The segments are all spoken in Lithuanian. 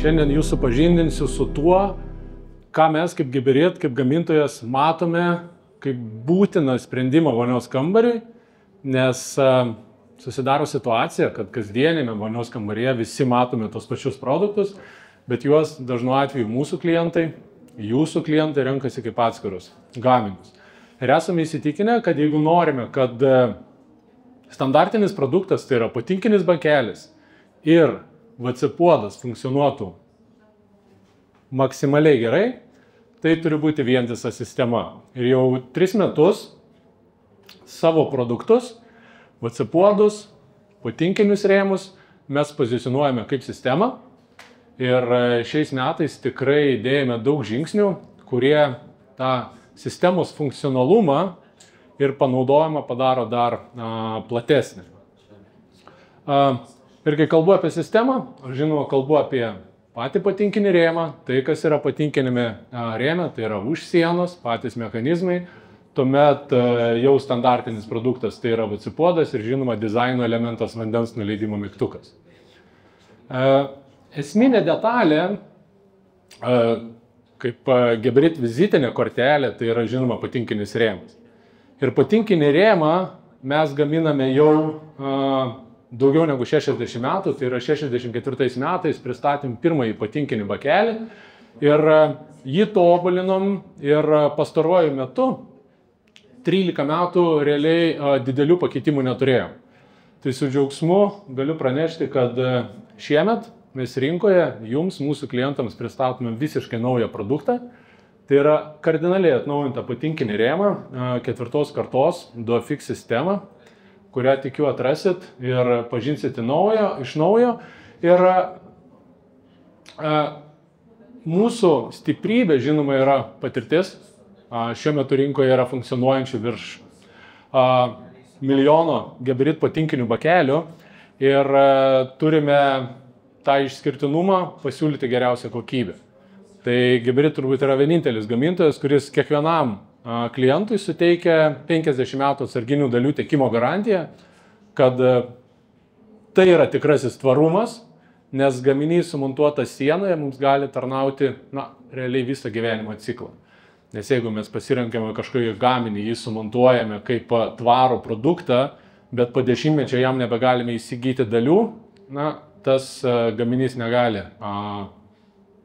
Šiandien jūs supažindinsiu su tuo, ką mes kaip Geberit, kaip gamintojas matome kaip būtiną sprendimą vonios kambariui, nes susidaro situacija, kad kasdienėme vonios kambaryje visi matome tos pačius produktus, bet juos dažnu atveju mūsų klientai, jūsų klientai renkasi kaip atskirus gaminius. Ir esame įsitikinę, kad jeigu norime, kad standartinis produktas, tai yra patinkinis bakelis ir WC puodas funkcionuotų maksimaliai gerai, tai turi būti vientisa sistema. Ir jau 3 metus savo produktus, WC puodus, patinkinius rėmus mes pozicionuojame kaip sistemą. Ir šiais metais tikrai dėjome daug žingsnių, kurie tą sistemos funkcionalumą ir panaudojimą padaro dar platesnį. Ir kai kalbu apie sistemą, žinoma, kalbu apie patį patinkinį rėmą, tai kas yra patinkinime rėme, tai yra už sienos, patys mechanizmai, tuomet jau standartinis produktas, tai yra WC puodas ir žinoma dizaino elementas vandens nuleidimo mygtukas. Esminė detalė, kaip Geberit vizitinė kortelė, tai yra žinoma patinkinis rėmas. Ir patinkinį rėmą mes gaminame jau daugiau negu 60 metų, tai yra 64 metais pristatėm pirmąjį patinkinį bakelį ir jį tobulinom ir pastaruoju metu 13 metų realiai didelių pakeitimų neturėjom. Tai su džiaugsmu galiu pranešti, kad šiemet mes rinkoje jums, mūsų klientams, pristatome visiškai naują produktą. Tai yra kardinaliai atnaujinta patinkinį rėmą, 4 kartos Duofix sistemą, kurią tikiu atrasit ir pažinsite iš naujo. Ir mūsų stiprybė, žinoma, yra patirtis. Šiuo metu rinkoje yra funkcionuojančių virš 1 milijono Geberit patinkinių bakelių ir turime tą išskirtinumą pasiūlyti geriausią kokybę. Tai Geberit turbūt yra vienintelis gamintojas, kuris kiekvienam klientui suteikia 50 metų atsarginių dalių tiekimo garantiją, kad tai yra tikrasis tvarumas, nes gaminys sumontuotas sienoje mums gali tarnauti, realiai visą gyvenimo ciklą. Nes jeigu mes pasirenkame kažkokį gaminį, jį sumontuojame kaip tvarų produktą, bet po 10-mečio jam nebegalime įsigyti dalių, tas gaminys negali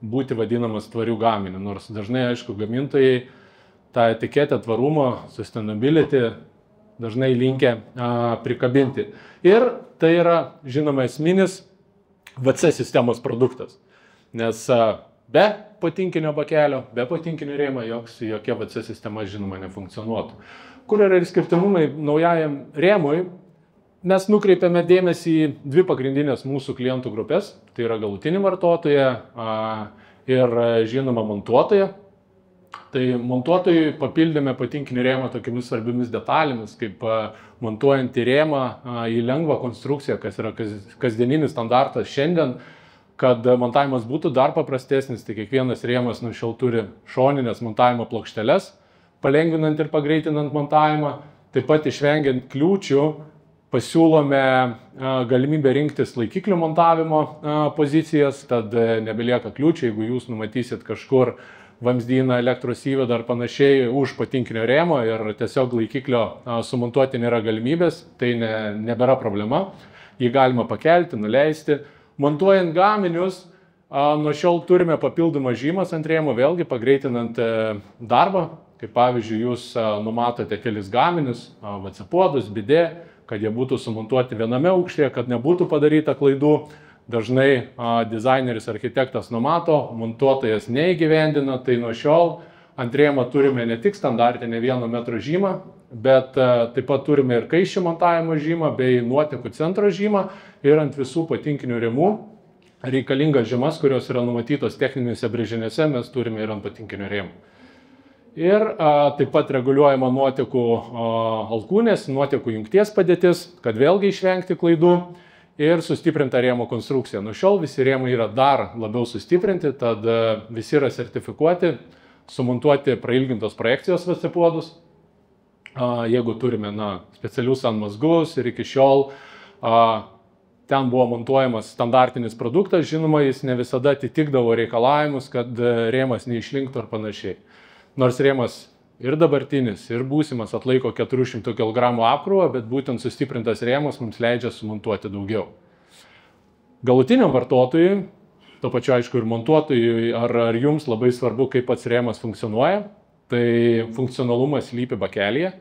būti vadinamas tvarių gaminių. Nors dažnai, aišku, gamintojai tą etiketę tvarumo, sustainability dažnai linkę prikabinti. Ir tai yra, žinoma, esminis WC sistemos produktas. Nes be patinkinio bakelio, be patinkinio rėmo jokia WC sistema, žinoma, nefunkcionuotų. Kur yra ir skirtinumai naujajam rėmui, mes nukreipiame dėmesį į 2 pagrindinės mūsų klientų grupės. Tai yra galutinį vartotoją ir, žinoma, montuotoją. Tai montuotojui papildėme patinkinį rėmą tokiamis svarbiomis detalėmis, kaip montuojant į rėmą į lengvą konstrukciją, kas yra kasdieninis standartas šiandien, kad montavimas būtų dar paprastesnis, tai kiekvienas rėmas nuo šiol turi šoninės montavimo plokšteles, palengvinant ir pagreitinant montavimą. Taip pat išvengiant kliūčių pasiūlome galimybę rinktis laikiklių montavimo pozicijas, tad nebelieka kliūčių, jeigu jūs numatysit kažkur vamzdyną, elektros įvadą ar panašiai už patinkinio rėmo ir tiesiog laikiklio sumontuoti nėra galimybės, tai nebėra problema. Jį galima pakelti, nuleisti. Montuojant gaminius, nuo šiol turime papildomą žymas ant rėmo, vėlgi pagreitinant darbą. Kaip pavyzdžiui, jūs numatote kelis gaminius, WC puodus, bidė, kad jie būtų sumontuoti viename aukštyje, kad nebūtų padaryta klaidų. Dažnai dizaineris, architektas numato, montuotojas neįgyvendina, tai nuo šiol ant rėmo turime ne tik standartinę 1 metro žymą, bet taip pat turime ir kaiščių montavimo žymą bei nuotekų centro žymą ir ant visų patinkinių rėmų reikalingas žymas, kurios yra numatytos techninėse brėžiniuose, mes turime ir ant patinkinių rėmų. Ir taip pat reguliuojama nuotekų alkūnės, nuotekų jungties padėtis, kad vėlgi išvengti klaidų. Ir sustiprinta rėmo konstrukcija. Nuo šiol visi rėmai yra dar labiau sustiprinti, tad visi yra sertifikuoti, sumontuoti prailgintos projekcijos WC puodus. Jeigu turime specialius antmazgus ir iki šiol ten buvo montuojamas standartinis produktas, žinoma, jis ne visada atitikdavo reikalavimus, kad rėmas neišlinktų ar panašiai. Nors rėmas ir dabartinis, ir būsimas atlaiko 400 kg apkrovą, bet būtent sustiprintas rėmas mums leidžia sumontuoti daugiau. Galutiniam vartotojui, to pačiu aišku ir montuotojui, ar jums labai svarbu, kaip pats rėmas funkcionuoja, tai funkcionalumas slypi bakelyje.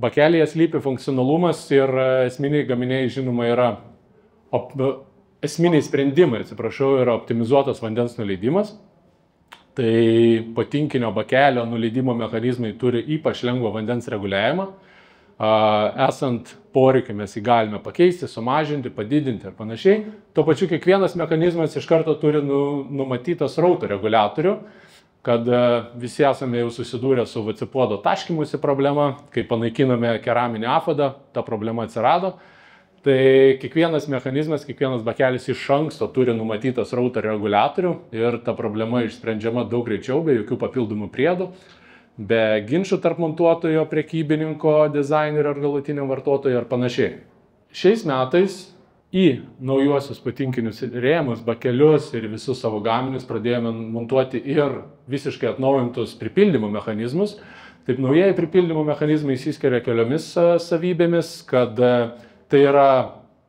Bakelyje slypi funkcionalumas ir esminiai gaminiai, žinoma, esminiai sprendimai, yra optimizuotas vandens nuleidimas. Tai patinkinio bakelio nuleidimo mechanizmai turi ypač lengvą vandens reguliavimą. Esant poreikiui mes jį galime pakeisti, sumažinti, padidinti ir panašiai. Tuo pačiu kiekvienas mechanizmas iš karto turi numatytą srauto reguliatorių, kad visi esame jau susidūrę su VC puodo taškymusi problema, kai panaikinome keraminį afadą, ta problema atsirado. Tai kiekvienas mechanizmas, kiekvienas bakelis iš anksto turi numatytą srauto reguliatorių ir ta problema išsprendžiama daug greičiau, be jokių papildomų priedų, be ginčų tarp montuotojo, prekybininko, dizainerio ar galutinio vartotojo ir panašiai. Šiais metais į naujuosius patinkinius rėmus, bakelius ir visus savo gaminius pradėjome montuoti ir visiškai atnaujintus pripildymo mechanizmus. Taip, naujieji pripildymo mechanizmai išsiskiria keliomis savybėmis, kad tai yra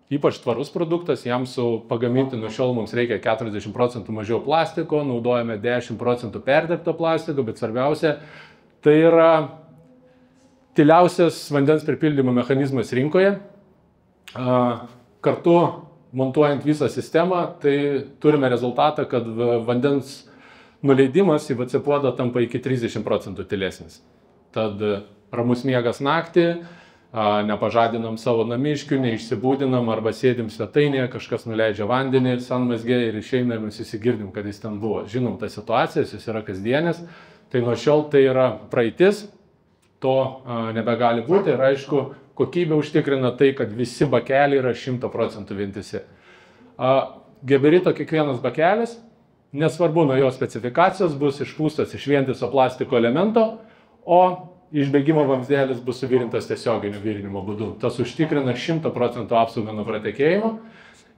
ypač tvarus produktas, jam pagaminti nuo šiol mums reikia 40% mažiau plastiko, naudojame 10% perdirbto plastiko, bet svarbiausia, tai yra tyliausias vandens pripildymo mechanizmas rinkoje. Kartu montuojant visą sistemą, tai turime rezultatą, kad vandens nuleidimas į VC puodą tampa iki 30% tylesnis. Tad ramus miegas naktį, nepažadinam savo namiškių, neišsibūdinam arba sėdim svetainėje, kažkas nuleidžia vandenį sanmazgė ir išeina ir mes įsigirdim, kad jis ten buvo. Žinom tą situaciją, jis yra kasdienis, tai nuo šiol tai yra praeitis, to nebegali būti ir aišku, kokybė užtikrina tai, kad visi bakeliai yra 100% vientisi. Geberito kiekvienas bakelis, nesvarbu nuo jo specifikacijos, bus išpūstas iš vientiso plastiko elemento, o išbėgimo vamzdelis bus suvirintas tiesioginiu virinimo būdu. Tas užtikrina 100% apsaugą nuo pratekėjimo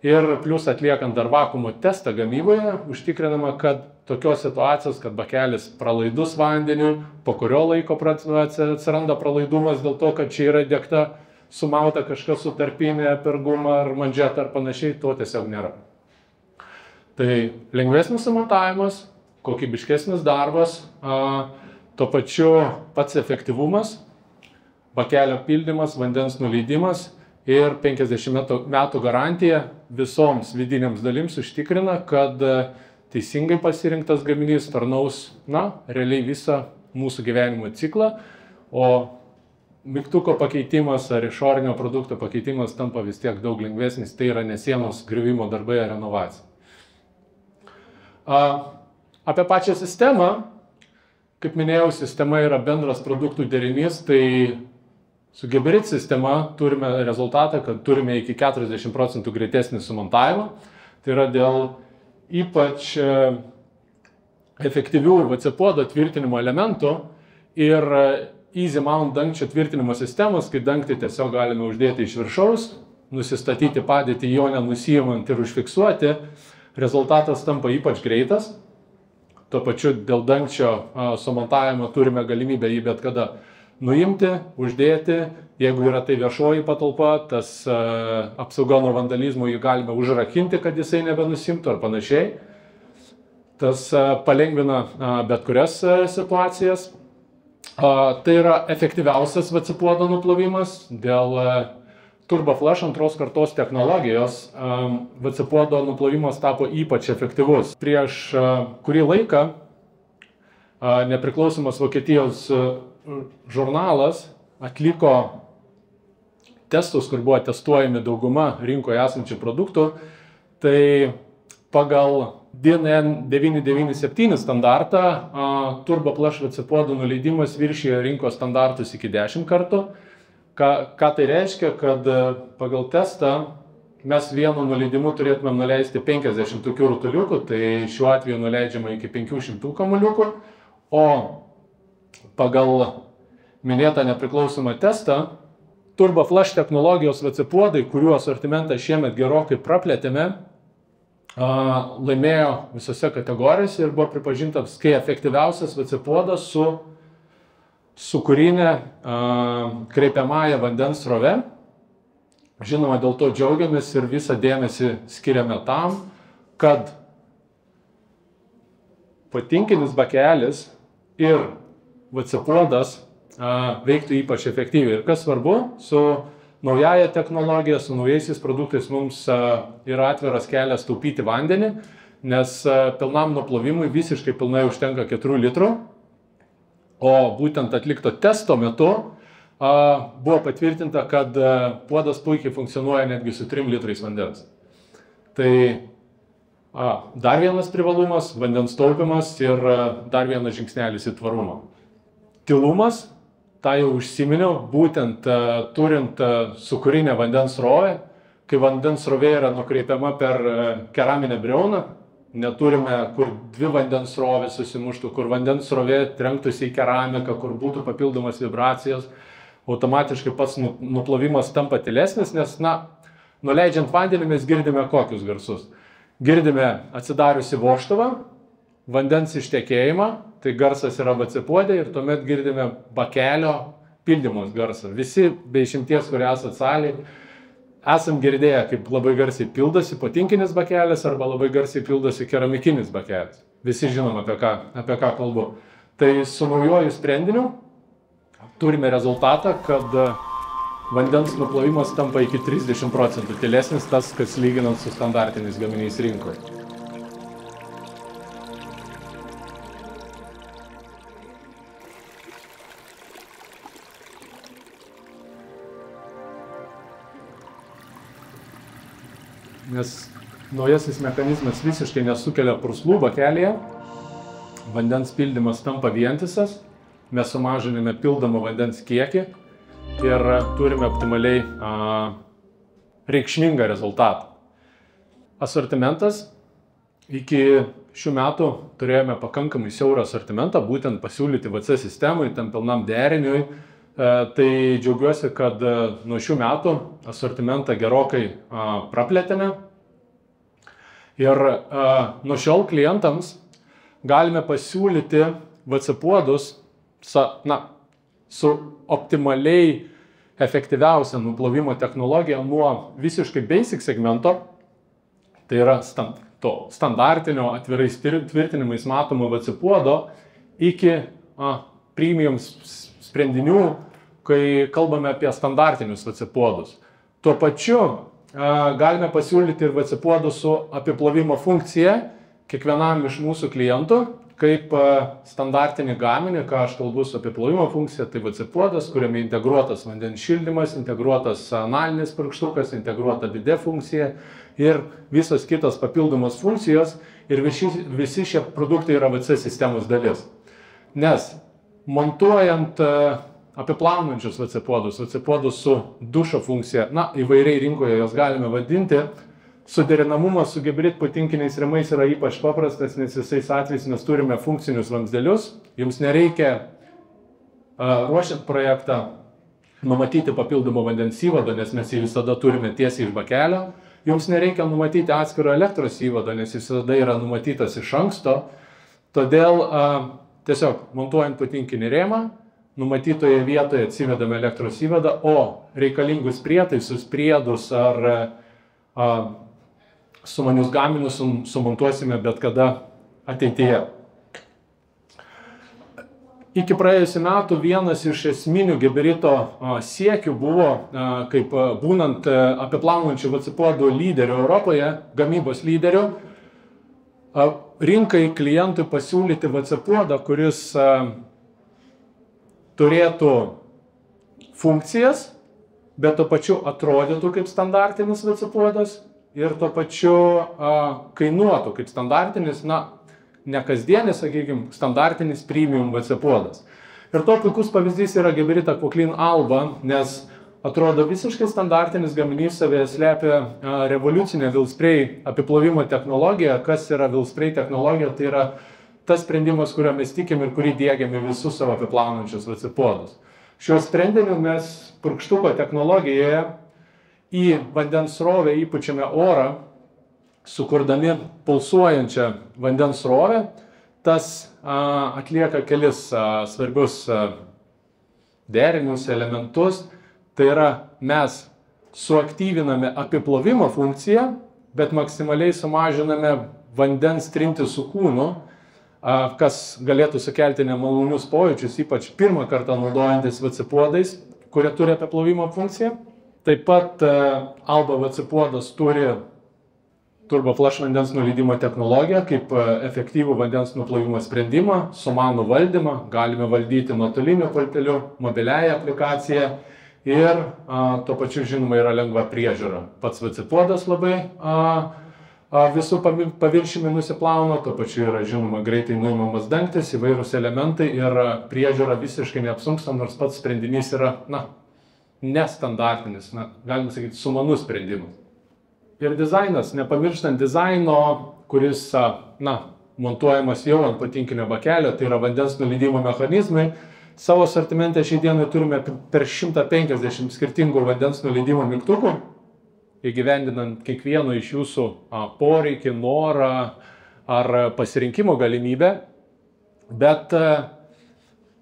ir plus atliekant dar vakuumo testą gamyboje, užtikrinama, kad tokios situacijos, kad bakelis pralaidus vandeniu, po kurio laiko atsiranda pralaidumas dėl to, kad čia yra degta, sumauta kažkas su tarpinė per gumą ar manžetą ar panašiai, to tiesiog nėra. Tai lengvesnis sumontavimas, kokybiškesnis darbas, tuo pačiu pats efektyvumas, bakelio pildymas, vandens nuleidimas ir 50 metų garantija visoms vidinėms dalims užtikrina, kad teisingai pasirinktas gaminys tarnaus, realiai visą mūsų gyvenimo ciklą, o mygtuko pakeitimas ar išorinio produkto pakeitimas tampa vis tiek daug lengvesnis, tai yra ne sienos griuvimo darbai ar renovacija. Apie pačią sistemą, kaip minėjau, sistema yra bendras produktų derinys, tai su Geberit sistema turime rezultatą, kad turime iki 40% greitesnį sumontavimą. Tai yra dėl ypač efektyvių VC puodo tvirtinimo elementų ir Easy Mount dangčio tvirtinimo sistemos, kai dangtį tiesiog galime uždėti iš viršaus, nusistatyti padėtį jo nenusiimant ir užfiksuoti, rezultatas tampa ypač greitas. Tuo pačiu dėl dangčio sumontavimo turime galimybę jį bet kada nuimti, uždėti. Jeigu yra tai viešoji patalpa, tas apsauga nuo vandalizmo jį galime užrakinti, kad jisai nebenusimtų ar panašiai. Tas palengvina bet kurias situacijas. Tai yra efektyviausias VC puodo nuplovimas dėl Turbo Flush antros kartos technologijos. VC puodo nuplovimas tapo ypač efektyvus. Prieš kurį laiką nepriklausomas Vokietijos žurnalas atliko testus, kur buvo testuojami dauguma rinkoje esančių produktų. Tai pagal DNN 997 standartą Turbo Flush VC puodo nuleidimas viršija rinkos standartus iki 10 kartų. Ką tai reiškia, kad pagal testą mes vienu nuleidimu turėtume nuleisti 50 tokių rutuliukų, tai šiuo atveju nuleidžiama iki 500 kamuoliukų, o pagal minėtą nepriklausomą testą TurboFlush technologijos VC puodai, kurių asortimentą šiemet gerokai praplėtėme, laimėjo visose kategorijose ir buvo pripažintas kaip efektyviausias VC puodas su sūkurinė kreipiamąja vandens srove. Žinoma, dėl to džiaugiamės ir visą dėmesį skiriame tam, kad patinkinis bakelis ir VC puodas veiktų ypač efektyviai. Ir kas svarbu, su naujaja technologija, su naujaisiais produktais mums yra atviras kelias taupyti vandenį, nes pilnam nuplovimui visiškai pilnai užtenka 4 litrų, o būtent atlikto testo metu buvo patvirtinta, kad puodas puikiai funkcionuoja netgi su 3 litrais vandens. Tai dar vienas privalumas, vandens taupimas ir dar vienas žingsnelis į tvarumą. Tylumas, tą jau užsiminiau, būtent turint sūkurinę vandens srovę, kai vandens srovė yra nukreipiama per keraminę briauną, neturime, kur 2 vandens srovės susimuštų, kur vandens srovė trenktųsi į keramiką, kur būtų papildomas vibracijas, automatiškai pats nuplovimas tampa tylesnis, nes, nuleidžiant vandenį mes girdime kokius garsus. Girdime atsidariusi vožtuvą, vandens ištekėjimą, tai garsas yra VC puode ir tuomet girdime bakelio pildymos garsą. Visi be išimties, kurie esat salėje, esam girdėję, kaip labai garsiai pildosi patinkinis bakelis arba labai garsiai pildosi keramikinis bakelis. Visi žinom, apie ką kalbu. Tai su naujoju sprendiniu turime rezultatą, kad vandens nuplovimas tampa iki 30% tylesnis, tas, kas lyginant su standartiniais gaminiais rinkoje. Nes naujasis mechanizmas visiškai nesukelia purslų bakelyje, vandens pildymas tampa vientisas, mes sumažiname pildomą vandens kiekį ir turime optimaliai reikšmingą rezultatą. Asortimentas. Iki šių metų turėjome pakankamai siaurą asortimentą, būtent pasiūlyti VC sistemai, tam pilnam deriniui. Tai džiaugiuosi, kad nuo šių metų asortimentą gerokai praplėtėme. Ir nuo šiol klientams galime pasiūlyti VC puodus su optimaliai efektyviausia nuplovimo technologija nuo visiškai basic segmento, tai yra standartinio atvirais tvirtinimais matomo VC puodo, iki premium sprendinių, kai kalbame apie standartinius VC puodus. Tuo pačiu galime pasiūlyti ir VC puodus su apiplovimo funkcija kiekvienam iš mūsų klientų, kaip standartinį gaminį, ką aš kalbu su apiplovimo funkcija, tai VC puodas, kuriame integruotas vandens šildymas, integruotas analinis purkštukas, integruota bidė funkcija ir visos kitos papildomos funkcijos, ir visi šie produktai yra VC sistemos dalis. Nes montuojant apiplaunančius VC puodus su dušo funkcija, įvairiai rinkoje jos galime vadinti, suderinamumas su Geberit patinkiniais rėmais yra ypač paprastas, nes visais atvejais mes turime funkcinius vamzdelius, jums nereikia ruošiant projektą numatyti papildomą vandens įvadą, nes mes jį visada turime tiesiai iš bakelio, jums nereikia numatyti atskiro elektros įvado, nes jis visada yra numatytas iš anksto, todėl tiesiog montuojant patinkinį rėmą, numatytoje vietoje atsivedame elektros įvadą, o reikalingus prietaisus, priedus ar sumanius gaminius sumontuosime bet kada ateityje. Iki praėjusių metų vienas iš esminių Geberito siekių buvo, kaip būnant apiplaunančių VC puodų lyderių Europoje, gamybos lyderių, rinkai klientui pasiūlyti VC puodą, kuris turėtų funkcijas, bet tuo pačiu atrodytų kaip standartinis VC puodas ir tuo pačiu kainuotų kaip standartinis, ne kasdienis, sakykime, standartinis premium VC puodas. Ir to puikus pavyzdys yra Geberit AquaClean Alba, nes atrodo visiškai standartinis gaminys savęs slepia revoliucinė Willspray apiplovimo technologija. Kas yra Willspray technologija? Tai yra tas sprendimas, kurio mes tikim ir kurį diegiame visus savo apiplaunančius VC puodus. Šiuo sprendiniu mes purkštuko technologijoje į vandens srovę įpučiame orą, sukurdami pulsuojančią vandens srovę. Tas atlieka kelis svarbius derinius, elementus. Tai yra, mes suaktyviname apiplovimo funkciją, bet maksimaliai sumažiname vandens trinti su kūnu, kas galėtų sukelti nemalonius pojūčius, ypač pirmą kartą naudojantis VC puodais, kurie turi apiplovimo funkciją. Taip pat Alba VC puodas turi Turbo Flush vandens nuleidimo technologiją kaip efektyvų vandens nuplovimo sprendimą, sumanų valdymą, galime valdyti nuotoliniu pulteliu, mobiliąją aplikaciją ir tuo pačiu žinoma yra lengva priežiūra. Pats VC puodas labai visų paviršiumi nusiplauna, tuo pačiu yra žinoma greitai nuimamas dangtis, įvairūs elementai ir priežiūra visiškai neapsunksta, nors pats sprendinys yra nestandartinis, galima sakyti, sumanus sprendimas. Ir dizainas, nepamirštant dizaino, kuris montuojamas jau ant patinkinio bakelio, tai yra vandens nuleidimo mechanizmai. Savo asortimente šiai dienai turime per 150 skirtingų vandens nuleidimo mygtukų, įgyvendinant kiekvieno iš jūsų poreikį, norą ar pasirinkimo galimybę, bet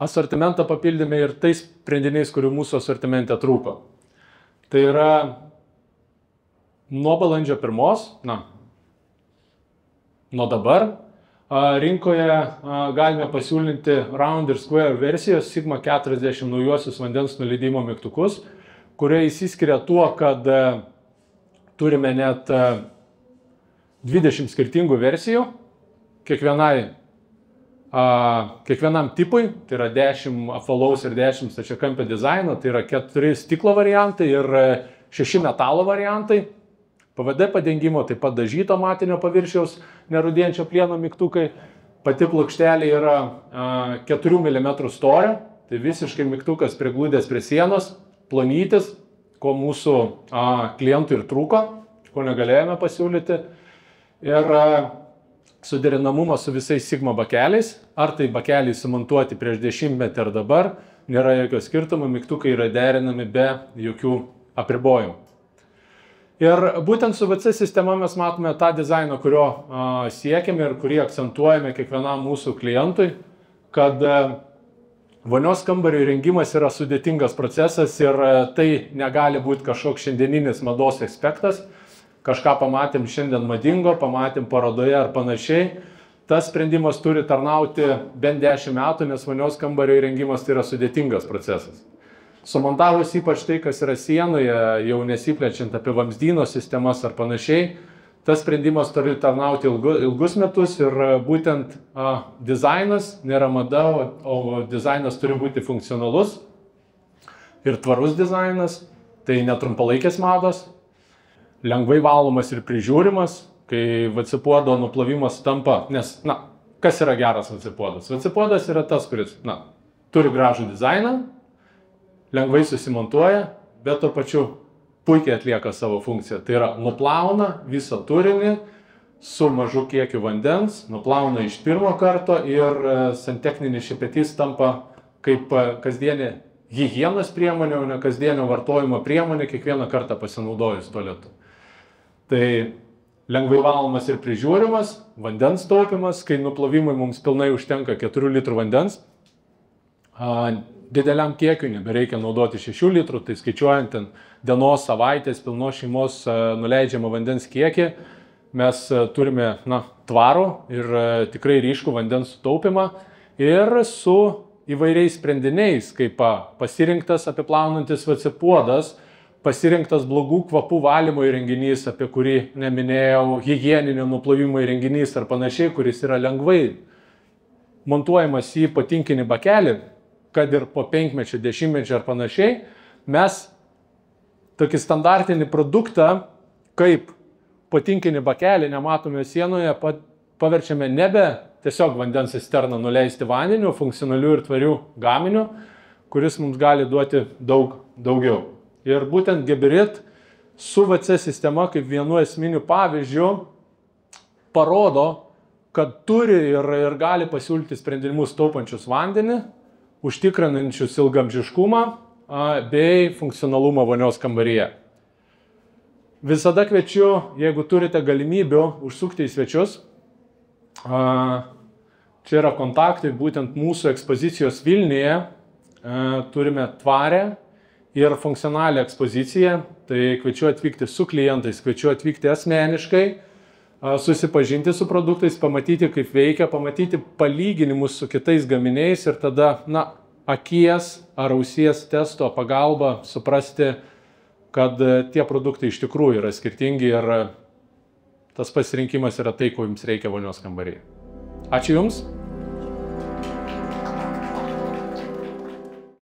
asortimentą papildėme ir tais sprendiniais, kurių mūsų asortimente trūko. Tai yra nuo balandžio 1, nuo dabar, rinkoje galime pasiūlyti Round ir Square versijos Sigma 40 naujosius vandens nuleidimo mygtukus, kurie išsiskiria tuo, kad turime net 20 skirtingų versijų, kiekvienam tipui, tai yra 10 apvalaus ir 10 stačiakampio dizaino, tai yra 4 stiklo variantai ir 6 metalo variantai. PVD padengimo, taip pat dažyto matinio paviršiaus nerūdijančio plieno mygtukai. Pati plokštelė yra 4 mm storio, tai visiškai mygtukas prigludęs prie sienos, plonytis, ko mūsų klientų ir trūko, ko negalėjome pasiūlyti. Ir suderinamumas su visais Sigma bakeliais, ar tai bakeliai sumontuoti prieš 10 metį ar dabar, nėra jokio skirtumo, mygtukai yra derinami be jokių apribojimų. Ir būtent su VC sistema mes matome tą dizainą, kurio siekiame ir kurį akcentuojame kiekvienam mūsų klientui, kad vonios kambario įrengimas yra sudėtingas procesas ir tai negali būti kažkoks šiandieninis mados aspektas. Kažką pamatėm šiandien madingo, pamatėm parodoje ar panašiai. Tas sprendimas turi tarnauti bent 10 metų, nes vonios kambario įrengimas tai yra sudėtingas procesas. Sumontavus ypač tai, kas yra sienoje, jau nesiplečiant apie vamzdyno sistemas ar panašiai, tas sprendimas turi tarnauti ilgus metus ir būtent dizainas nėra mada, o dizainas turi būti funkcionalus ir tvarus dizainas, tai netrumpalaikės mados, lengvai valomas ir prižiūrimas, kai VC puodo nuplovimas tampa, nes, kas yra geras VC puodas? VC puodas yra tas, kuris, turi gražų dizainą, lengvai susimontuoja, bet tuo pačiu puikiai atlieka savo funkciją. Tai yra, nuplauna visą turinį su mažu kiekiu vandens, nuplauna iš pirmo karto ir santechninis šepetys tampa kaip kasdienė higienos priemonė, o ne kasdienio vartojimo priemonė kiekvieną kartą pasinaudojus tualetu. Tai lengvai valomas ir prižiūrimas, vandens taupimas, kai nuplovimui mums pilnai užtenka 4 litrų vandens. Dideliam kiekiui nebereikia naudoti 6 litrų, tai skaičiuojant dienos, savaitės, pilnos šeimos nuleidžiamą vandens kiekį, mes turime tvarų ir tikrai ryškų vandens sutaupimą ir su įvairiais sprendiniais, kaip pasirinktas apiplaunantis VC puodas, pasirinktas blogų kvapų valymo įrenginys, apie kurį neminėjau, higieninio nuplovimo įrenginys ar panašiai, kuris yra lengvai montuojamas į patinkinį bakelį, kad ir po 5-mečio, 10-mečio ar panašiai, mes tokį standartinį produktą, kaip patinkinį bakelį nematome sienoje, paverčiame nebe tiesiog vandens cisterną nuleisti vandeniu, funkcionalių ir tvarių gaminių, kuris mums gali duoti daugiau. Ir būtent Geberit su VC sistema kaip vienu esminiu pavyzdžiu parodo, kad turi ir gali pasiūlyti sprendimus taupančius vandenį, užtikrinančius ilgamžiškumą bei funkcionalumą vonios kambaryje. Visada kviečiu, jeigu turite galimybių, užsukti į svečius. Čia yra kontaktai būtent mūsų ekspozicijos Vilniuje. Turime tvarę ir funkcionalią ekspoziciją. Tai kviečiu atvykti su klientais, kviečiu atvykti asmeniškai, susipažinti su produktais, pamatyti, kaip veikia, pamatyti palyginimus su kitais gaminiais ir tada, akies ar ausies testo pagalba suprasti, kad tie produktai iš tikrųjų yra skirtingi ir tas pasirinkimas yra tai, ko jums reikia vonios kambaryje. Ačiū Jums.